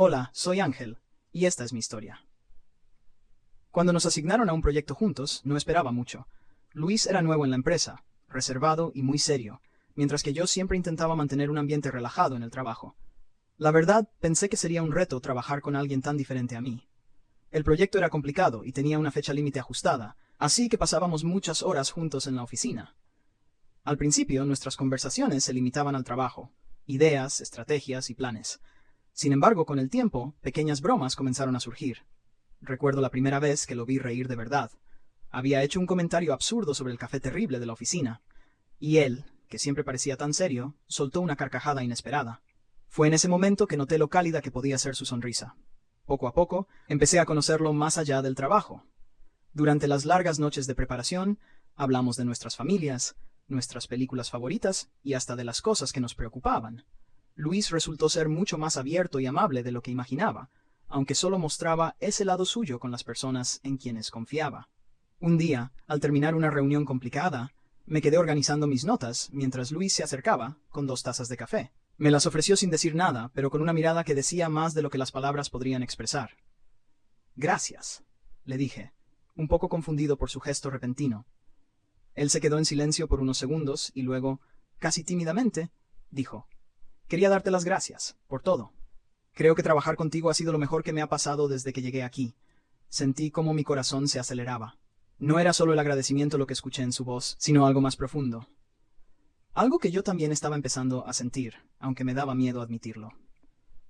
Hola, soy Ángel, y esta es mi historia. Cuando nos asignaron a un proyecto juntos, no esperaba mucho. Luis era nuevo en la empresa, reservado y muy serio, mientras que yo siempre intentaba mantener un ambiente relajado en el trabajo. La verdad, pensé que sería un reto trabajar con alguien tan diferente a mí. El proyecto era complicado y tenía una fecha límite ajustada, así que pasábamos muchas horas juntos en la oficina. Al principio, nuestras conversaciones se limitaban al trabajo, ideas, estrategias y planes. Sin embargo, con el tiempo, pequeñas bromas comenzaron a surgir. Recuerdo la primera vez que lo vi reír de verdad. Había hecho un comentario absurdo sobre el café terrible de la oficina, y él, que siempre parecía tan serio, soltó una carcajada inesperada. Fue en ese momento que noté lo cálida que podía ser su sonrisa. Poco a poco, empecé a conocerlo más allá del trabajo. Durante las largas noches de preparación, hablamos de nuestras familias, nuestras películas favoritas y hasta de las cosas que nos preocupaban. Luis resultó ser mucho más abierto y amable de lo que imaginaba, aunque solo mostraba ese lado suyo con las personas en quienes confiaba. Un día, al terminar una reunión complicada, me quedé organizando mis notas mientras Luis se acercaba con 2 tazas de café. Me las ofreció sin decir nada, pero con una mirada que decía más de lo que las palabras podrían expresar. «Gracias», le dije, un poco confundido por su gesto repentino. Él se quedó en silencio por unos segundos y luego, casi tímidamente, dijo: «Quería darte las gracias, por todo. Creo que trabajar contigo ha sido lo mejor que me ha pasado desde que llegué aquí». Sentí cómo mi corazón se aceleraba. No era solo el agradecimiento lo que escuché en su voz, sino algo más profundo. Algo que yo también estaba empezando a sentir, aunque me daba miedo admitirlo.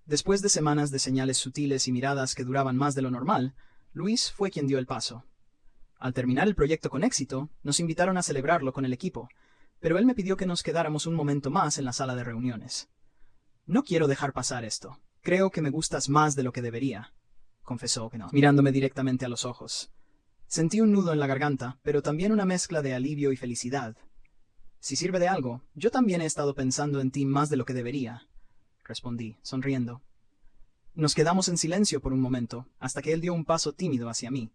Después de semanas de señales sutiles y miradas que duraban más de lo normal, Luis fue quien dio el paso. Al terminar el proyecto con éxito, nos invitaron a celebrarlo con el equipo, pero él me pidió que nos quedáramos un momento más en la sala de reuniones. «No quiero dejar pasar esto. Creo que me gustas más de lo que debería», confesó, mirándome directamente a los ojos. Sentí un nudo en la garganta, pero también una mezcla de alivio y felicidad. «Si sirve de algo, yo también he estado pensando en ti más de lo que debería», respondí, sonriendo. Nos quedamos en silencio por un momento, hasta que él dio un paso tímido hacia mí.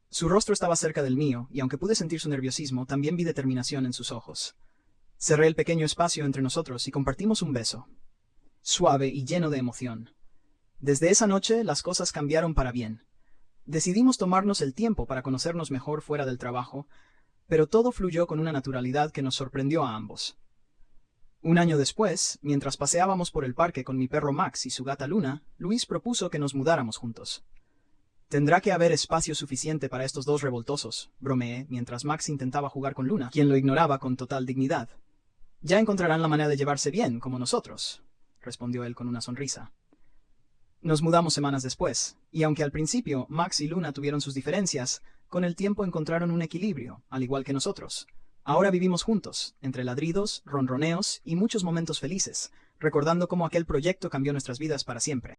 Su rostro estaba cerca del mío, y aunque pude sentir su nerviosismo, también vi determinación en sus ojos. Cerré el pequeño espacio entre nosotros y compartimos un beso, suave y lleno de emoción. Desde esa noche, las cosas cambiaron para bien. Decidimos tomarnos el tiempo para conocernos mejor fuera del trabajo, pero todo fluyó con una naturalidad que nos sorprendió a ambos. Un año después, mientras paseábamos por el parque con mi perro Max y su gata Luna, Luis propuso que nos mudáramos juntos. «Tendrá que haber espacio suficiente para estos dos revoltosos», bromeé, mientras Max intentaba jugar con Luna, quien lo ignoraba con total dignidad. «Ya encontrarán la manera de llevarse bien, como nosotros», respondió él con una sonrisa. Nos mudamos semanas después, y aunque al principio Max y Luna tuvieron sus diferencias, con el tiempo encontraron un equilibrio, al igual que nosotros. Ahora vivimos juntos, entre ladridos, ronroneos y muchos momentos felices, recordando cómo aquel proyecto cambió nuestras vidas para siempre.